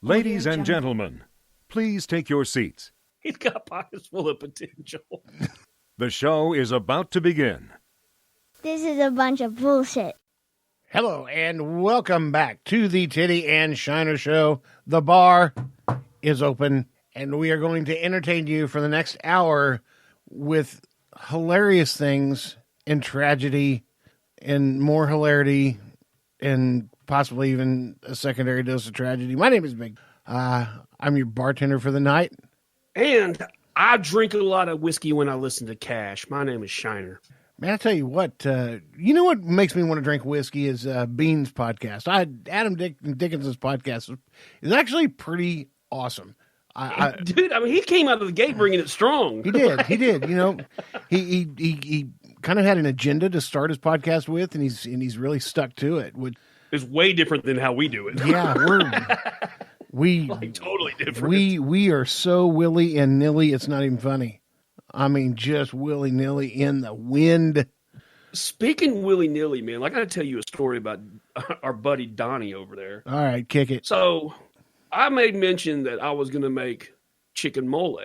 Ladies and gentlemen, please take your seats. He's got pockets full of potential. The show is about to begin. This is a bunch of bullshit. Hello, and welcome back to the Titty and Shiner Show. The bar is open, and we are going to entertain you for the next hour with hilarious things and tragedy and more hilarity and possibly even a secondary dose of tragedy. My name is Big. I'm your bartender for the night. And I drink a lot of whiskey when I listen to Cash. My name is Shiner. Man, I tell you what, you know what makes me want to drink whiskey is Bean's podcast. Adam Dickinson's podcast is actually pretty awesome. Dude, I mean, he came out of the gate bringing it strong. He did. Right? He did. You know, he kind of had an agenda to start his podcast with, and he's really stuck to it. It's way different than how we do it. Yeah, we like totally different. We are so willy and nilly, it's not even funny. I mean, just willy nilly in the wind. Speaking willy nilly, man, I got to tell you a story about our buddy Donnie over there. All right, kick it. So I made mention that I was going to make chicken mole.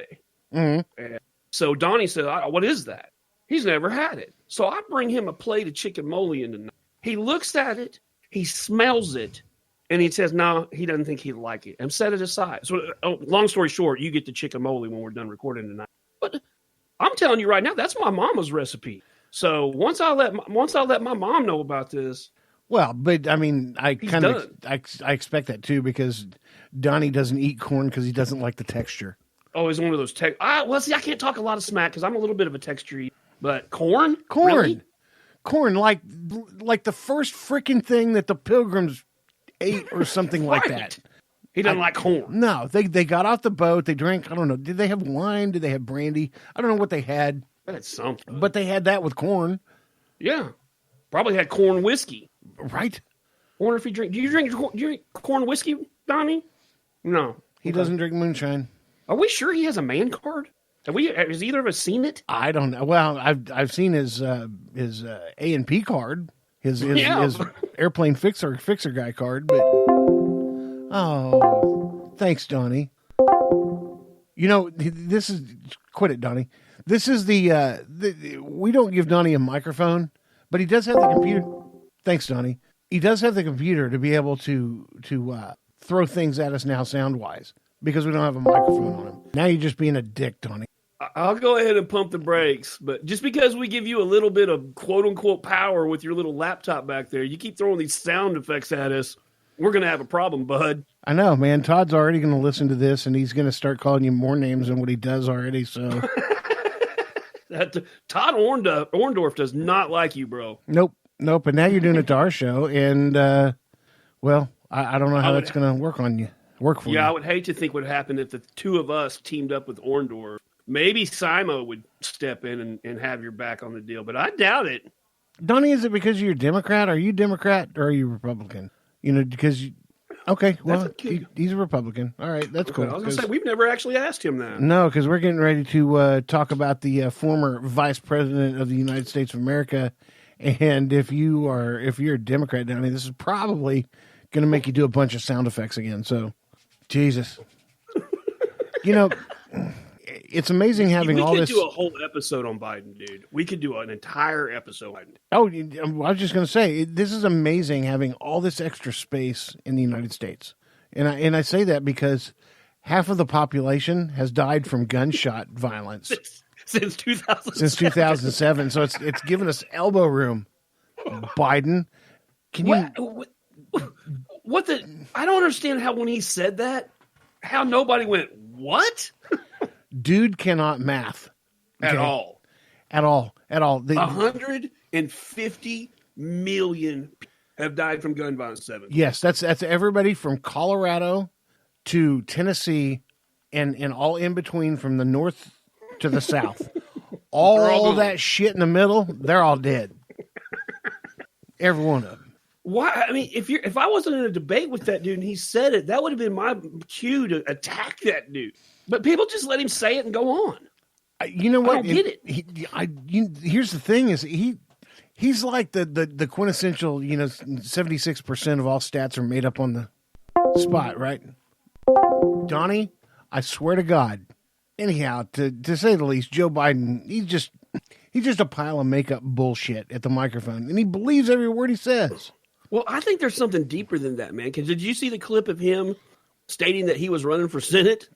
Mm-hmm. And so Donnie said, "What is that?" He's never had it. So I bring him a plate of chicken mole in the night. He looks at it, he smells it, and he says, no, he doesn't think he'd like it, and set it aside. So long story short, you get the chicken mole when we're done recording tonight. But I'm telling you right now, that's my mama's recipe. So once I let my mom know about this. Well, but I mean, I expect that too, because Donnie doesn't eat corn because he doesn't like the texture. Oh, he's one of those well, see, I can't talk a lot of smack because I'm a little bit of a texture eater. But corn, really? Corn, like the first freaking thing that the Pilgrims ate, or something like that. He doesn't like corn. No, they got off the boat. They drank. I don't know. Did they have wine? Did they have brandy? I don't know what they had. That's something. But they had that with corn. Yeah, probably had corn whiskey. Right. I wonder if he drink. Do you drink corn whiskey, Donnie? No, he doesn't drink moonshine. Are we sure he has a man card? Has either of us seen it? I don't know. Well, I've seen his A&P card, his airplane fixer guy card, but thanks, Donnie. You know, this is quit it, Donnie. This is we don't give Donnie a microphone, but he does have the computer. Thanks, Donnie. He does have the computer to be able to throw things at us now sound wise, because we don't have a microphone on him. Now you're just being a dick, Donnie. I'll go ahead and pump the brakes, but just because we give you a little bit of quote-unquote power with your little laptop back there, you keep throwing these sound effects at us, we're going to have a problem, bud. I know, man. Todd's already going to listen to this, and he's going to start calling you more names than what he does already, so... Todd Orndorff does not like you, bro. Nope. And now you're doing it to our show, and, well, I don't know how that's going to work for you. Yeah, I would hate to think what happened if the two of us teamed up with Orndorff. Maybe Simo would step in and have your back on the deal, but I doubt it. Donnie, is it because you're a Democrat? Are you Democrat or are you Republican? You know, because okay, well, he's a Republican. All right, that's cool. I was going to say, we've never actually asked him that. No, because we're getting ready to talk about the former Vice President of the United States of America, and if you're a Democrat, Donnie, this is probably going to make you do a bunch of sound effects again. So, Jesus, you know. It's amazing having all this. We could do a whole episode on Biden, dude. We could do an entire episode on Biden. Oh, I was just going to say, this is amazing having all this extra space in the United States. And I say that because half of the population has died from gunshot violence. Since 2007. Since 2007. So it's given us elbow room. Biden, can you... What the... I don't understand how when he said that, how nobody went, what? Dude cannot math. Okay? At all. 150 million have died from gun violence. Yes, that's everybody from Colorado to Tennessee and all in between from the north to the south. all that shit in the middle, they're all dead. Every one of them. Why? I mean, if I wasn't in a debate with that dude and he said it, that would have been my cue to attack that dude. But people just let him say it and go on. You know what? I don't get it. Here's the thing: is he's like the quintessential. 76% of all stats are made up on the spot, right? Donnie, I swear to God. Anyhow, to say the least, Joe Biden, he's just a pile of makeup bullshit at the microphone, and he believes every word he says. Well, I think there's something deeper than that, man. Because did you see the clip of him stating that he was running for Senate?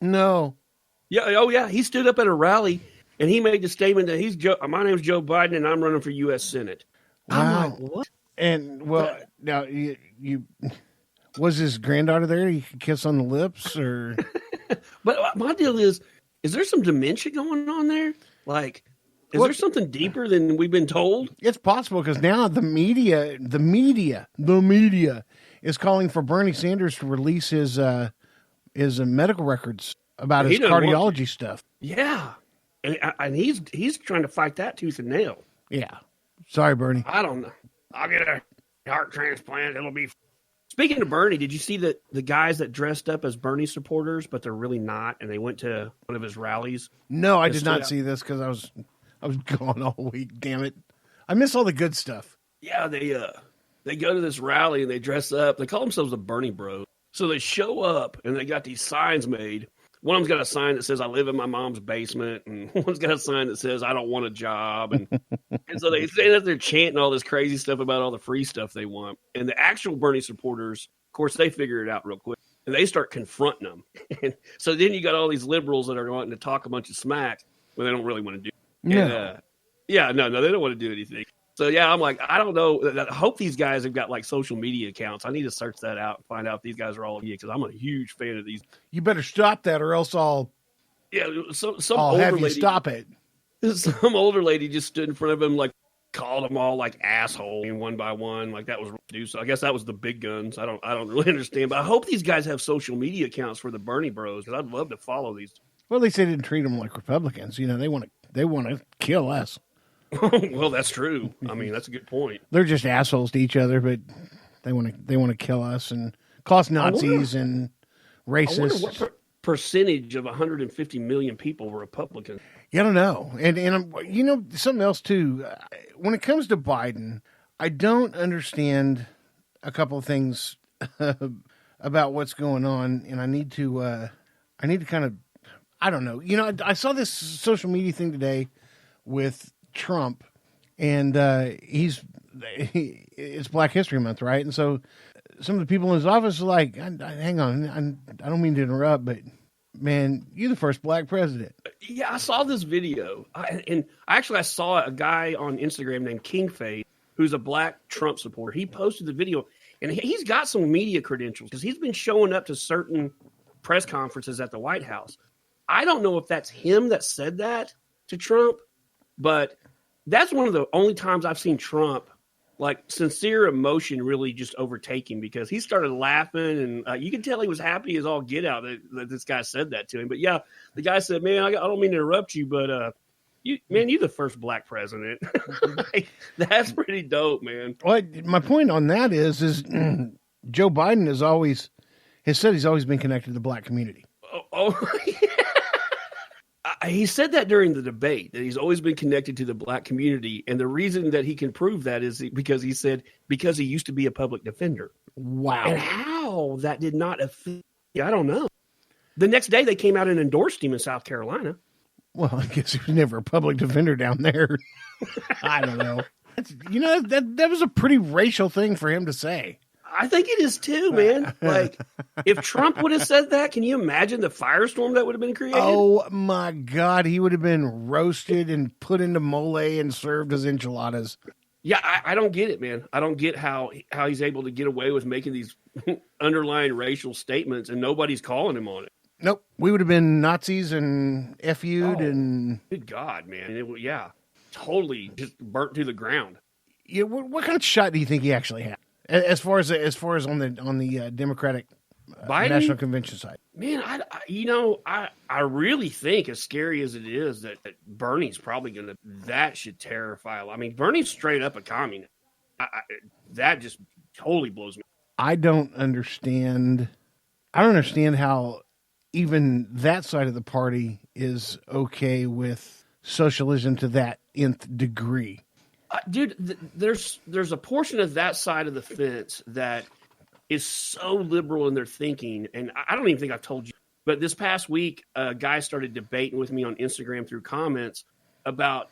No. Yeah. Oh, yeah. He stood up at a rally and he made the statement that my name's Joe Biden and I'm running for U.S. Senate. Wow. I'm like, what? And well, now you was his granddaughter there? You could kiss on the lips, or? But my deal is there some dementia going on there? Like, is there something deeper than we've been told? It's possible because now the media is calling for Bernie Sanders to release his medical records about his cardiology stuff. Yeah, and he's trying to fight that tooth and nail. Yeah, sorry, Bernie. I don't know. I'll get a heart transplant. It'll be. Speaking of Bernie, did you see the guys that dressed up as Bernie supporters, but they're really not, and they went to one of his rallies? No, I did not see this because I was gone all week. Damn it, I miss all the good stuff. Yeah, they go to this rally and they dress up. They call themselves the Bernie Bros. So they show up and they got these signs made. One of them's got a sign that says "I live in my mom's basement," and one's got a sign that says "I don't want a job." And so they stand up there chanting all this crazy stuff about all the free stuff they want. And the actual Bernie supporters, of course, they figure it out real quick and they start confronting them. And so then you got all these liberals that are wanting to talk a bunch of smack when they don't really want to do. No. And, no, they don't want to do anything. So yeah, I'm like, I don't know. I hope these guys have got like social media accounts. I need to search that out and find out if these guys are all because I'm a huge fan of these. You better stop that, or else I'll some I'll older have you lady, stop it. Some older lady just stood in front of him, like called them all like asshole one by one, like that was do. So I guess that was the big guns. I don't really understand, but I hope these guys have social media accounts for the Bernie Bros because I'd love to follow these. Well, at least they didn't treat them like Republicans. You know, they want to kill us. Well, that's true. I mean, that's a good point. They're just assholes to each other, but they want to kill us and call us Nazis and racists. I wonder what percentage of 150 million people were Republicans. Yeah, I don't know. And something else too. When it comes to Biden, I don't understand a couple of things about what's going on, and I need to kind of, I don't know. You know, I saw this social media thing today with Trump, and it's Black History Month, right? And so some of the people in his office are like, hang on, I don't mean to interrupt, but man, you're the first black president. Yeah, I saw this video. I saw a guy on Instagram named Kingface, who's a black Trump supporter. He posted the video, and he's got some media credentials because he's been showing up to certain press conferences at the White House. I don't know if that's him that said that to Trump, but that's one of the only times I've seen Trump, like, sincere emotion really just overtake him because he started laughing, and you can tell he was happy as all get out that this guy said that to him. But, yeah, the guy said, man, I don't mean to interrupt you, but, you're the first black president. That's pretty dope, man. Well, my point on that is Joe Biden has said he's always been connected to the black community. Oh yeah. He said that during the debate, that he's always been connected to the black community. And the reason that he can prove that is because he said, because he used to be a public defender. Wow. And how that did not affect, I don't know. The next day they came out and endorsed him in South Carolina. Well, I guess he was never a public defender down there. I don't know. That was a pretty racial thing for him to say. I think it is too, man. Like, if Trump would have said that, can you imagine the firestorm that would have been created? Oh, my God. He would have been roasted and put into mole and served as enchiladas. Yeah, I don't get it, man. I don't get how he's able to get away with making these underlying racial statements and nobody's calling him on it. Nope. We would have been Nazis and FU'd and... Good God, man. Totally just burnt to the ground. Yeah, what kind of shot do you think he actually had? As far as on the Democratic National Convention side, man, I really think, as scary as it is, that Bernie's probably that should terrify. I mean, Bernie's straight up a communist. That just totally blows me. I don't understand how even that side of the party is okay with socialism to that nth degree. Dude, there's a portion of that side of the fence that is so liberal in their thinking. And I don't even think I've told you, but this past week, a guy started debating with me on Instagram through comments about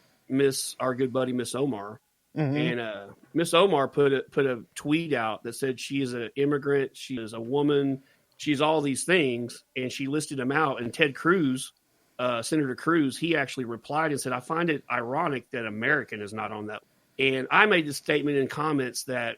our good buddy, Miss Omar. Mm-hmm. And Miss Omar put a tweet out that said she is an immigrant, she is a woman, she's all these things, and she listed them out. And Ted Cruz, Senator Cruz, he actually replied and said, I find it ironic that American is not on that. And I made the statement in comments that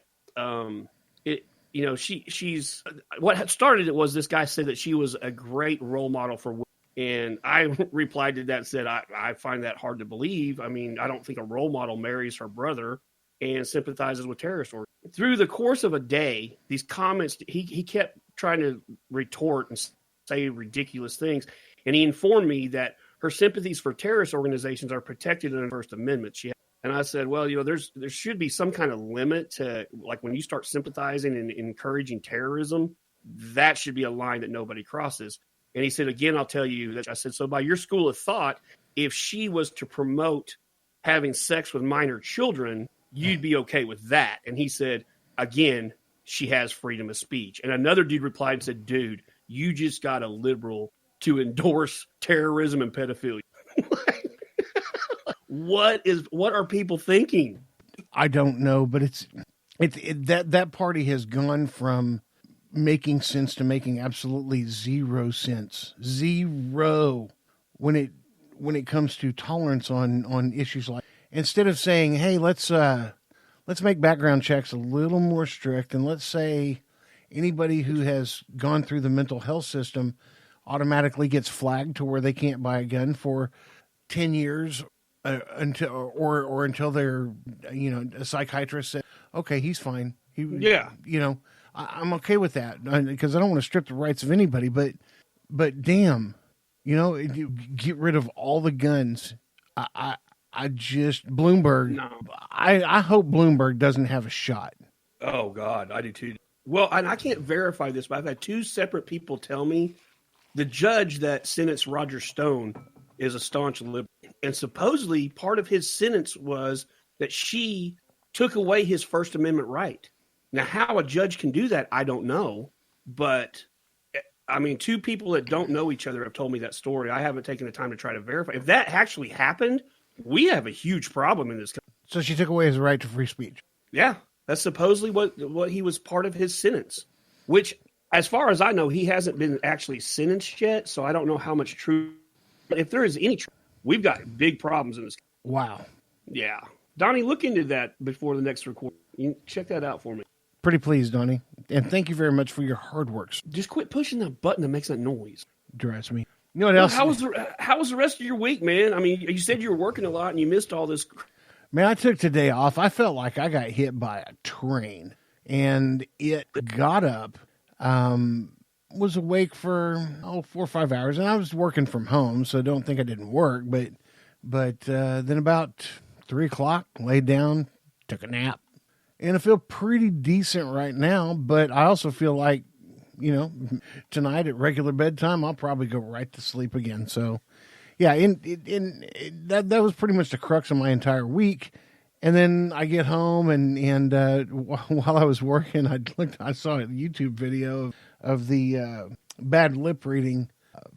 she's what had started it was this guy said that she was a great role model for women. And I replied to that and said, I find that hard to believe. I mean, I don't think a role model marries her brother and sympathizes with terrorist organizations. Through the course of a day, these comments, he kept trying to retort and say ridiculous things. And he informed me that her sympathies for terrorist organizations are protected in the First Amendment. And I said, well, there should be some kind of limit to, like, when you start sympathizing and encouraging terrorism, that should be a line that nobody crosses. And he said, again, I'll tell you that. I said, so by your school of thought, if she was to promote having sex with minor children, you'd be okay with that. And he said, again, she has freedom of speech. And another dude replied and said, dude, you just got a liberal to endorse terrorism and pedophilia. What are people thinking? I don't know, but that party has gone from making sense to making absolutely zero sense. Zero when it comes to tolerance on issues like, instead of saying, hey, let's make background checks a little more strict, and let's say anybody who has gone through the mental health system automatically gets flagged to where they can't buy a gun for 10 years until they're, a psychiatrist said, okay, he's fine. I'm okay with that because I don't want to strip the rights of anybody, but damn, you get rid of all the guns. I just, Bloomberg, No. I hope Bloomberg doesn't have a shot. Oh God, I do too. Well, and I can't verify this, but I've had two separate people tell me the judge that sentenced Roger Stone is a staunch liberal. And supposedly part of his sentence was that she took away his First Amendment right. Now, how a judge can do that, I don't know. But, I mean, two people that don't know each other have told me that story. I haven't taken the time to try to verify. If that actually happened, we have a huge problem in this country. So she took away his right to free speech. Yeah, that's supposedly what he was part of his sentence, which, as far as I know, he hasn't been actually sentenced yet. So I don't know how much truth. If there is any truth, we've got big problems in this country. Wow. Yeah. Donnie, look into that before the next recording. You check that out for me. Pretty pleased, Donnie. And thank you very much for your hard work. Just quit pushing that button that makes that noise. Drives me. You know what else? How was the rest of your week, man? I mean, you said you were working a lot and you missed all this. Man, I took today off. I felt like I got hit by a train, and it got up, was awake for 4 or 5 hours, and I was working from home, so don't think I didn't work. But then about 3:00, laid down, took a nap, and I feel pretty decent right now. But I also feel like, tonight at regular bedtime, I'll probably go right to sleep again. So, yeah, that was pretty much the crux of my entire week. And then I get home, and while I was working, I saw a YouTube video of the bad lip reading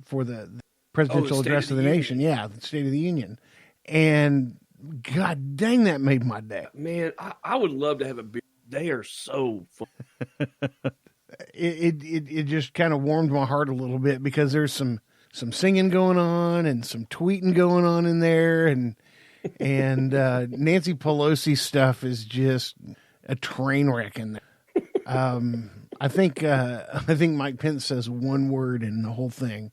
for the presidential address of the nation. Yeah, the State of the Union. And God dang, that made my day. Man, I would love to have a beer. They are so fun. It just kind of warmed my heart a little bit because there's some singing going on and some tweeting going on in there, and Nancy Pelosi stuff is just a train wreck in there. I think Mike Pence says one word in the whole thing,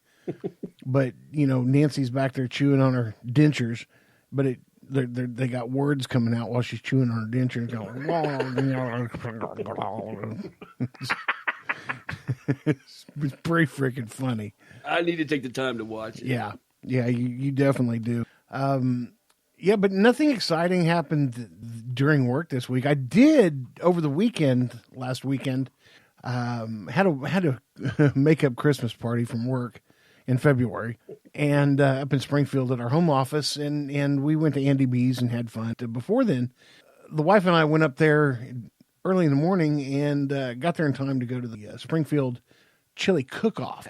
but Nancy's back there chewing on her dentures, but they got words coming out while she's chewing on her dentures, going. It's pretty freaking funny. I need to take the time to watch it. Yeah, you definitely do. Yeah, but nothing exciting happened during work this week. I did over the last weekend, had a makeup Christmas party from work in February, and up in Springfield at our home office, and we went to Andy B's and had fun. Before then, the wife and I went up there early in the morning and got there in time to go to the Springfield Chili Cook-Off.